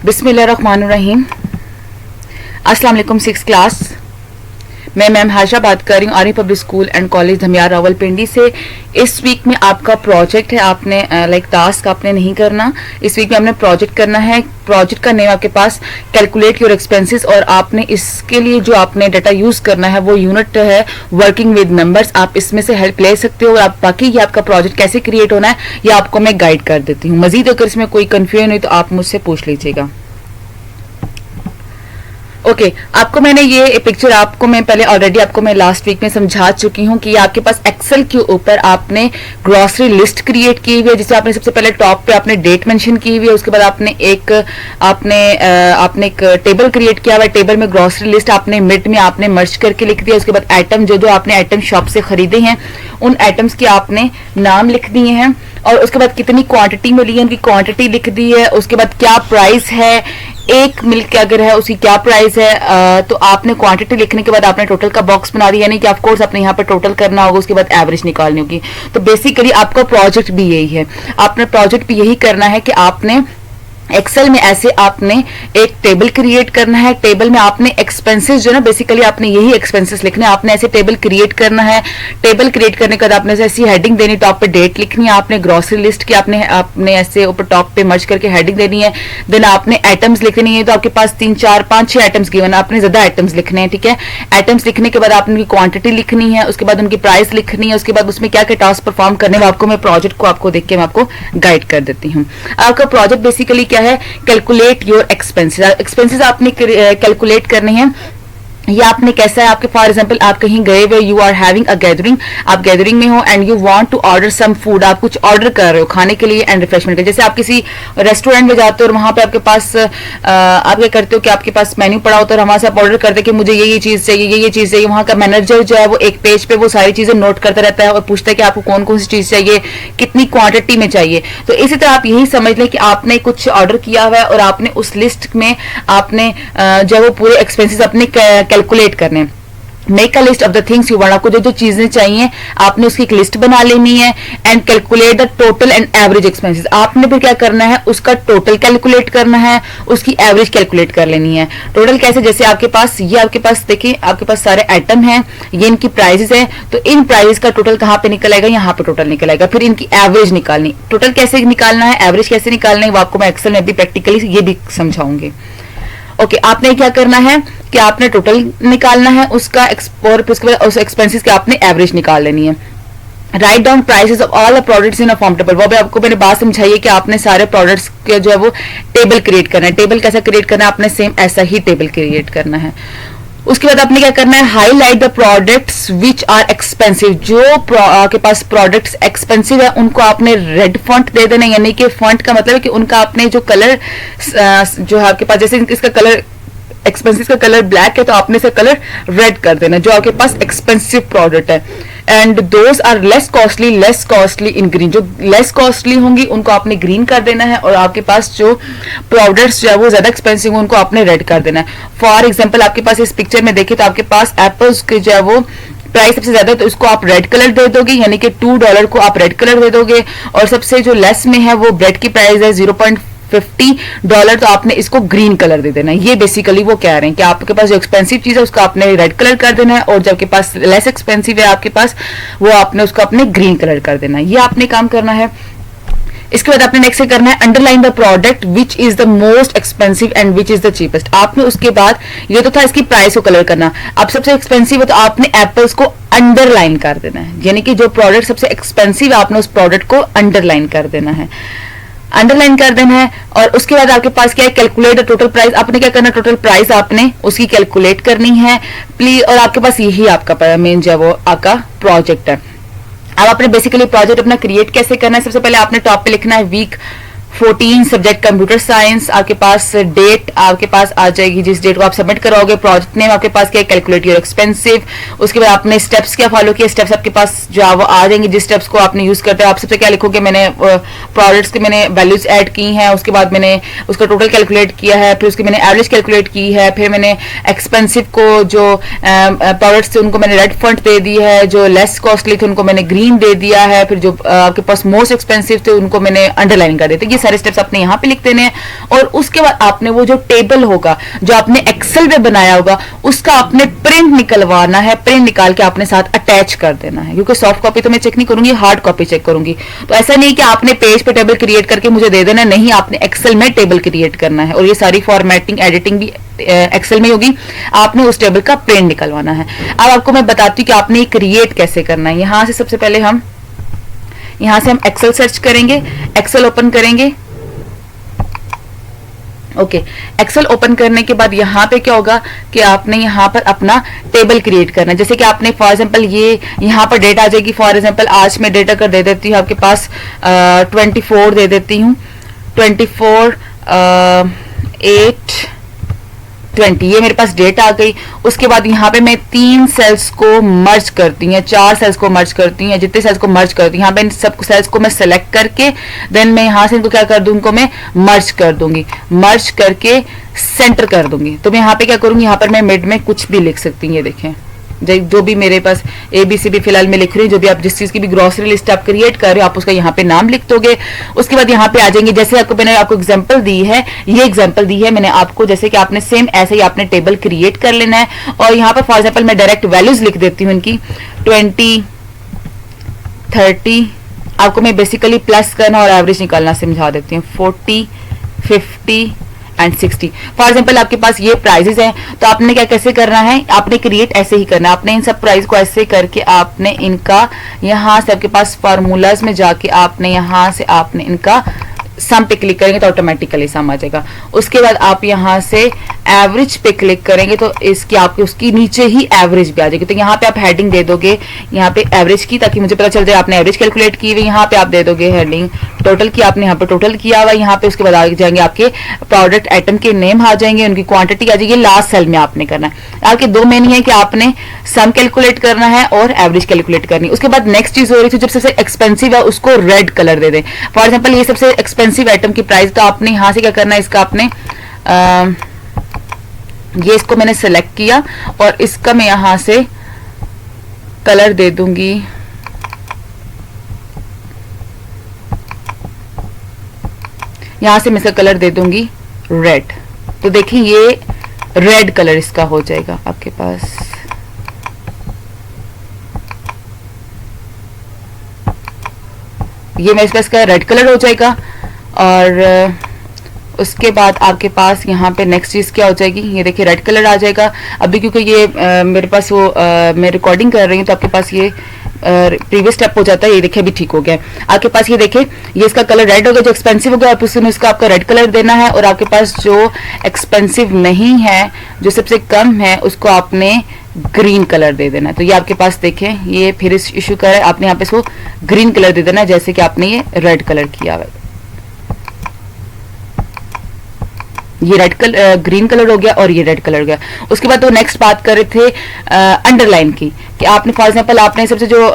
बिस्मिल्लाहिर्रहमानिर्रहीम। अस्सलाम वालेकुम। 6th क्लास मैं मैम हाशा बात कर रही हूँ army public school and college Dhamial Rawalpindi से। इस वीक में आपका प्रोजेक्ट है, आपने टास्क आपने नहीं करना। इस वीक में आपने प्रोजेक्ट करना है। प्रोजेक्ट का नेम आपके पास कैलकुलेट योर एक्सपेंसेस, और आपने इसके लिए जो आपने डाटा यूज करना है वो यूनिट है वर्किंग विद नंबर्स। आप इसमें से हेल्प ले सकते हो, और आप बाकी ये आपका प्रोजेक्ट कैसे क्रिएट होना है ये आपको मैं गाइड कर देती हूँ। मजीद अगर इसमें कोई कंफ्यूजन हुई तो आप मुझसे पूछ लीजिएगा। ओके, आपको मैंने ये पिक्चर आपको मैं पहले ऑलरेडी आपको मैं लास्ट वीक में समझा चुकी हूँ कि आपके पास एक्सेल के ऊपर आपने ग्रॉसरी लिस्ट क्रिएट की हुई है, जिससे आपने सबसे पहले टॉप पे आपने डेट मेंशन की हुई है। उसके बाद आपने एक टेबल क्रिएट किया हुआ है। टेबल में ग्रॉसरी लिस्ट आपने मिड में आपने मर्ज करके लिख दिया। उसके बाद आइटम जो आपने आइटम शॉप से खरीदे हैं उन आइटम्स के आपने नाम लिख दिए हैं, और उसके बाद कितनी क्वांटिटी मिली है उनकी क्वांटिटी लिख दी है। उसके बाद क्या प्राइस है, एक मिल्क अगर है उसकी क्या प्राइस है, तो आपने क्वांटिटी लिखने के बाद आपने टोटल का बॉक्स बना दिया, यानी कि ऑफ कोर्स आपने यहाँ पर टोटल करना होगा। उसके बाद एवरेज निकालनी होगी। तो बेसिकली आपका प्रोजेक्ट भी यही है, आपने प्रोजेक्ट भी यही करना है कि आपने एक्सेल में ऐसे आपने एक टेबल क्रिएट करना है। टेबल में आपने एक्सपेंसेस जो ना बेसिकली आपने यही एक्सपेंसेस लिखने हैं। आपने ऐसे टेबल क्रिएट करना है। टेबल क्रिएट करने के बाद आपने ऐसी हेडिंग देनी, टॉप पे डेट लिखनी है, आपने ग्रोसरी लिस्ट की आपने ऐसे ऊपर टॉप पे मर्ज करके हेडिंग देनी है। देन आपने आइटम्स लिखनी है। तो आपके पास 3 4 5 6 आइटम्स गिवन है, आपने ज्यादा आइटम्स लिखने हैं, ठीक है। आइटम्स लिखने के बाद आपने उनकी क्वांटिटी लिखनी है। उसके बाद उनकी प्राइस लिखनी है। उसके बाद उसमें क्या क्या टास्क परफॉर्म करने में आपको मैं प्रोजेक्ट को आपको देख के मैं आपको गाइड कर देती हूँ। आपका प्रोजेक्ट बेसिकली क्या है, कैलकुलेट योर एक्सपेंसेस। एक्सपेंसेस आपने कैलकुलेट करने हैं। ये आपने कैसा है, आपके फॉर एग्जांपल आप कहीं गए हुए, you are having a gathering, आप गैदरिंग में हो and you want to order some food, आप कुछ ऑर्डर कर रहे हो खाने के लिए एंड रिफ्रेशमेंट के। जैसे आप किसी रेस्टोरेंट में जाते हो और वहां पे आपके पास आप क्या करते हो कि आपके पास मेन्यू पड़ा होता है और वहां से आप ऑर्डर करते हैं कि मुझे ये चीज चाहिए, ये चीज चाहिए। वहां का मैनेजर जो है वो एक पेज पे वो सारी चीजें नोट करता रहता है और पूछता है कि आपको कौन कौन सी चीज चाहिए, कितनी क्वांटिटी में चाहिए। तो इसी तरह आप यही समझ लें कि आपने कुछ ऑर्डर किया हुआ है और आपने उस लिस्ट में आपने जो है वो पूरे एक्सपेंसेस अपने कैलकुलेट करने हैं। Make a list of the things you want, आपको जो जो चीजें चाहिए आपने उसकी एक लिस्ट बना लेनी है। And calculate the total and average expenses, आपने फिर क्या करना है, उसका टोटल कैलकुलेट करना है, उसकी एवरेज कैलकुलेट कर लेनी है। टोटल कैसे, जैसे आपके पास ये आपके पास देखिए आपके पास सारे आइटम हैं, ये इनकी प्राइसेस हैं, तो इन प्राइसेस का टोटल कहां पे निकल आएगा, यहाँ पे टोटल निकल आएगा। फिर इनकी एवरेज निकालनी, टोटल कैसे निकालना है, एवरेज कैसे निकालना है, वो आपको मैं एक्सेल में भी प्रैक्टिकली ये भी समझाऊंगी। ओके, आपने क्या करना है कि आपने टोटल निकालना है उसका, और उसके बाद उस एक्सपेंसेस की आपने एवरेज निकाल लेनी है। Write down prices of all the products in a form table, वो भी आपको मैंने बात समझाई है कि आपने सारे प्रोडक्ट्स के जो है वो टेबल क्रिएट करना है। टेबल कैसा क्रिएट करना है, आपने सेम ऐसा ही टेबल क्रिएट करना है। उसके बाद आपने क्या करना है, highlight the products which are expensive, जो आपके पास प्रोडक्ट्स एक्सपेंसिव है उनको आपने रेड फॉन्ट दे देना, यानी कि फॉन्ट का मतलब है कि उनका आपने जो कलर जो है आपके पास, जैसे इसका कलर एक्सपेंसिव का कलर ब्लैक है तो आपने इसका कलर रेड कर देना जो आपके पास एक्सपेंसिव प्रोडक्ट है। And those are less costly in green, जो लेस कॉस्टली होंगी उनको आपने ग्रीन कर देना है, और आपके पास जो प्रोडक्ट्स जो है वो ज्यादा एक्सपेंसिव होंगे उनको आपने रेड कर देना है। फॉर एग्जाम्पल आपके पास इस पिक्चर में देखिए तो आपके पास एप्पल्स के जो है वो प्राइस सबसे ज्यादा है तो इसको आप रेड कलर दे दोगे, यानी कि $2 को आप रेड कलर दे दोगे। और सबसे जो लेस में है वो ब्रेड की प्राइस है $0.50, तो आपने इसको ग्रीन कलर दे देना है। ये बेसिकली वो कह रहे हैं कि आपके पास जो एक्सपेंसिव चीज है उसको आपने रेड कलर कर देना है, और जब आपके पास लेस एक्सपेंसिव है आपके पास वो आपने उसको अपने ग्रीन कलर कर देना है। ये आपने काम करना है। इसके बाद आपने नेक्स्ट करना है underline the product which is the most expensive and which is the cheapest. आपने उसके बाद ये तो था इसकी प्राइस को कलर करना, अब सबसे एक्सपेंसिव है तो आपने एप्पल्स को अंडरलाइन कर देना है, यानी कि जो प्रोडक्ट सबसे एक्सपेंसिव है आपने उस प्रोडक्ट को अंडरलाइन कर देना है, अंडरलाइन कर देना है। और उसके बाद आपके पास क्या है, कैलकुलेट द टोटल प्राइस, आपने क्या करना है, टोटल प्राइस आपने उसकी कैलकुलेट करनी है प्लीज। और आपके पास यही आपका मेन जो है वो आपका प्रोजेक्ट है। अब आपने बेसिकली प्रोजेक्ट अपना क्रिएट कैसे करना है, सबसे पहले आपने टॉप पे लिखना है वीक 14 सब्जेक्ट कंप्यूटर साइंस, आपके पास डेट आपके पास आ जाएगी जिस डेट को आप सबमिट कराओगे। प्रोजेक्ट नेम आपके पास क्या है, कैलकुलेट योर एक्सपेंसिव। उसके बाद आपने स्टेप्स क्या फॉलो किए, स्टेप्स आपके पास जो है वो आ जाएंगे जिस स्टेप्स को आपने यूज करते हैं। आप सबसे क्या लिखोगे, मैंने प्रोडक्ट्स के मैंने वैल्यूज ऐड की हैं, उसके बाद मैंने उसका टोटल कैलकुलेट किया है, फिर उसकी मैंने एवरेज कैलकुलेट की है, फिर मैंने एक्सपेंसिव को जो प्रोडक्ट्स थे उनको मैंने रेड फॉन्ट दे दी है, जो लेस कॉस्टली थे उनको मैंने ग्रीन दे दिया है, फिर जो आपके पास मोस्ट एक्सपेंसिव थे उनको मैंने अंडरलाइन कर दिया। ये सारे स्टेप्स आपने यहाँ पे लिख देने हैं। और उसके बाद आपने वो जो टेबल होगा जो आपने एक्सेल में बनाया होगा उसका आपने प्रिंट निकलवाना है। प्रिंट निकाल के आपने साथ अटैच कर देना है, क्योंकि सॉफ्ट कॉपी तो मैं चेक नहीं करूंगी, हार्ड कॉपी चेक करूंगी। तो ऐसा नहीं कि आपने पेज पे टेबल क्रिएट करके मुझे दे देना, नहीं, आपने एक्सेल में टेबल क्रिएट करना है और ये सारी फॉर्मेटिंग एडिटिंग भी एक्सेल में होगी। आपने उस टेबल का प्रिंट निकलवाना है। अब आपको मैं बताती हूँ कि आपने ये क्रिएट कैसे करना है। यहां से सबसे पहले हम एक्सेल सर्च करेंगे, एक्सेल ओपन करेंगे। ओके, एक्सेल ओपन करने के बाद यहाँ पे क्या होगा कि आपने यहाँ पर अपना टेबल क्रिएट करना है। जैसे कि आपने फॉर एग्जांपल ये यहाँ पर डेट आ जाएगी। फॉर एग्जांपल आज मैं डेटा कर दे देती हूँ आपके पास 24 दे देती हूँ, 24 8/20, ये मेरे पास डेट आ गई। उसके बाद यहाँ पे मैं 3 सेल्स को मर्ज करती हूँ, 4 सेल्स को मर्ज करती हूँ, जितने सेल्स को मर्ज करती हूँ यहाँ पे इन सब सेल्स को मैं सेलेक्ट करके देन मैं यहाँ से इनको क्या कर दूँ, इनको मैं मर्ज कर दूंगी, मर्ज करके सेंटर कर दूंगी। तो मैं यहाँ पे क्या करूंगी, यहाँ पर मैं मिड में कुछ भी लिख सकती हूँ। ये देखें जो भी मेरे पास ABCD फिलहाल मैं लिख रही हूँ, जो भी आप जिस चीज की भी ग्रोसरी लिस्ट आप क्रिएट कर रहे हो आप उसका यहाँ पे नाम लिख दोगे। उसके बाद यहाँ पे आ जाएंगे, जैसे आपको मैंने आपको एग्जांपल दी है, ये एग्जांपल दी है मैंने आपको, जैसे कि आपने सेम ऐसे ही आपने टेबल क्रिएट कर लेना है। और यहाँ पर फॉर एग्जांपल मैं डायरेक्ट वैल्यूज लिख देती हूँ इनकी 20 30, आपको मैं बेसिकली प्लस करना और एवरेज निकालना समझा देती हूँ, 40 50 एंड 60। फॉर एग्जाम्पल आपके पास ये प्राइजेस हैं, तो आपने क्या कैसे करना है, आपने क्रिएट ऐसे ही करना है। आपने इन सब प्राइस को ऐसे करके आपने इनका यहाँ से आपके पास फार्मूलाज में जाके आपने यहाँ से आपने इनका सम पे क्लिक करेंगे तो ऑटोमेटिकली सम आ जाएगा। उसके बाद आप यहाँ से एवरेज पे क्लिक करेंगे तो इसकी आपके उसकी नीचे ही एवरेज भी आ जाएगी। तो यहाँ पे आप हेडिंग दे दोगे यहाँ पे एवरेज की, ताकि मुझे पता चल जाए आपने एवरेज कैलकुलेट की हुई। यहाँ पे आप दे दोगे हेडिंग टोटल की, आपने यहाँ पे टोटल किया हुआ यहाँ पे। उसके बाद आ जाएंगे आपके प्रोडक्ट आइटम के नेम आ जाएंगे, उनकी क्वांटिटी आ जाएगी। लास्ट सेल में आपने करना है, आपके दो मेन है कि आपने सम कैलकुलेट करना है और एवरेज कैलकुलेट करनी है। उसके बाद नेक्स्ट चीज हो रही थी, जब सबसे एक्सपेंसिव है उसको रेड कलर दे दें। फॉर एग्जाम्पल ये सबसे एक्सपेंसिव आइटम की प्राइस, तो आपने यहां से क्या करना है, इसका आपने ये इसको मैंने सेलेक्ट किया और इसका मैं यहां से कलर दे दूंगी यहां से मैं इसका कलर दे दूंगी रेड। तो देखिए ये रेड कलर इसका हो जाएगा आपके पास। ये मैं इसका रेड कलर हो जाएगा। और उसके बाद आपके पास यहाँ पे नेक्स्ट चीज क्या हो जाएगी, ये देखिए रेड कलर आ जाएगा। अभी क्योंकि ये मेरे पास वो मैं रिकॉर्डिंग कर रही हूँ तो आपके पास ये प्रीवियस स्टेप हो जाता है। ये देखिए अभी ठीक हो गया आपके पास। ये देखिए ये इसका कलर रेड हो गया, जो एक्सपेंसिव हो गया आप उसमें इसका आपका रेड कलर देना है। और आपके पास जो एक्सपेंसिव नहीं है, जो सबसे कम है, उसको आपने ग्रीन कलर दे देना है। तो ये आपके पास देखें ये फिर इस इशू का है, आपने यहाँ पे इसको ग्रीन कलर दे देना है, जैसे कि आपने ये रेड कलर किया हुआ है। ये रेड कलर ग्रीन कलर हो गया और ये रेड कलर हो गया। उसके बाद तो नेक्स्ट बात कर रहे थे अंडरलाइन की, कि आपने फॉर एग्जांपल आपने सबसे जो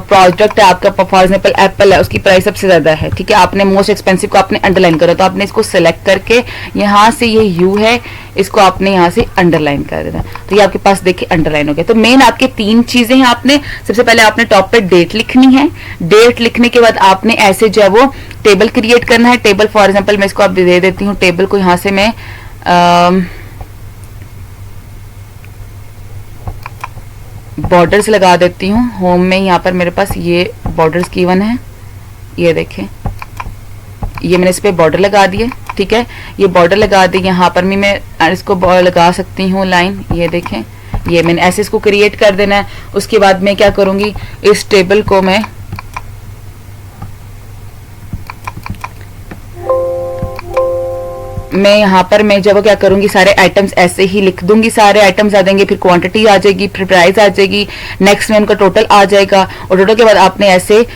प्रोडक्ट है आपका, फॉर एग्जांपल एप्पल है, उसकी प्राइस सबसे ज्यादा है, ठीक है, आपने मोस्ट एक्सपेंसिव को आपने अंडरलाइन करा, तो आपने इसको सेलेक्ट करके यहाँ से ये यू है इसको आपने यहाँ से अंडरलाइन कर देना। तो ये आपके पास देखिए अंडरलाइन हो गया। तो मेन आपके 3 चीजें हैं। आपने सबसे पहले आपने टॉप पे डेट लिखनी है, डेट लिखने के बाद आपने ऐसे जो है वो टेबल क्रिएट करना है। टेबल फॉर एग्जांपल मैं इसको आप दे देती हूँ, टेबल को यहाँ से मैं बॉर्डर्स लगा देती हूँ। होम में यहाँ पर मेरे पास ये बॉर्डर्स गिवन है, ये देखें ये मैंने इस पे बॉर्डर लगा दिए, ठीक है, ये बॉर्डर लगा दी। यहाँ पर भी मैं इसको लगा सकती हूँ लाइन, ये देखें ये मैंने ऐसे इसको क्रिएट कर देना है। उसके बाद मैं क्या करूंगी, इस टेबल को मैं यहाँ पर मैं जब क्या करूंगी, सारे आइटम्स ऐसे ही लिख दूंगी, सारे आइटम्स आ जाएंगे, फिर क्वांटिटी आ जाएगी, फिर प्राइस आ जाएगी, नेक्स्ट में उनका टोटल आ जाएगा। और टोटल के बाद आपने ऐसे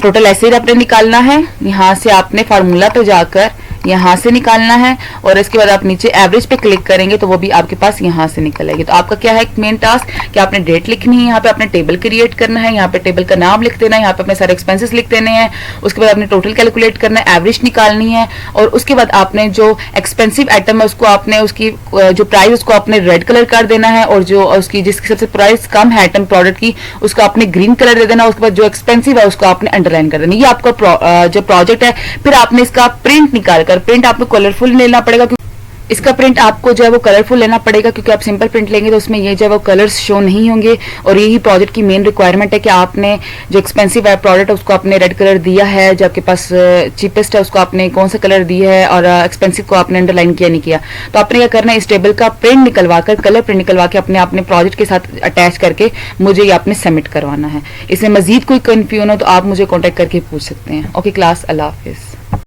टोटल ऐसे ही आपने निकालना है। यहाँ से आपने फार्मूला पे जाकर यहाँ से निकालना है और इसके बाद आप नीचे एवरेज पे क्लिक करेंगे तो वो भी आपके पास यहाँ से निकल आएगी। तो आपका क्या है मेन टास्क कि आपने डेट लिखनी है, यहाँ पे आपने टेबल क्रिएट करना है, यहाँ पे टेबल का नाम लिख देना है, यहाँ पे अपने सारे एक्सपेंसेस लिख देने हैं, उसके बाद आपने टोटल कैलकुलेट करना है, एवरेज निकालनी है और उसके बाद आपने जो एक्सपेंसिव आइटम है उसको आपने उसकी जो प्राइस उसको आपने रेड कलर कर देना है और जो उसकी जिसकी सबसे प्राइस कम है आइटम प्रोडक्ट की उसको आपने ग्रीन कलर दे देना। उसके बाद जो एक्सपेंसिव है उसको आपने अंडरलाइन कर देना। ये आपका जो प्रोजेक्ट है। फिर आपने इसका प्रिंट निकाल कर, प्रिंट आपको कलरफुल लेना पड़ेगा, इसका प्रिंट आपको जो है वो कलरफुल लेना पड़ेगा क्योंकि आप सिंपल प्रिंट लेंगे तो उसमें ये जो है वो कलर्स शो नहीं होंगे। और यही प्रोजेक्ट की मेन रिक्वायरमेंट है कि आपने जो एक्सपेंसिव है प्रोडक्ट है उसको आपने रेड कलर दिया है, जो आपके पास चीपेस्ट है उसको आपने कौन सा कलर दिया है और एक्सपेंसिव को आपने अंडरलाइन किया नहीं किया। तो आपने क्या करना है, इस टेबल का प्रिंट निकलवा कर, कलर प्रिंट निकलवा के अपने प्रोजेक्ट के साथ अटैच करके मुझे ये आपने सबमिट करवाना है। इसमें मजीद कोई कंफ्यूजन हो तो आप मुझे कॉन्टेक्ट करके पूछ सकते हैं। ओके क्लास, अल्लाह हाफिज।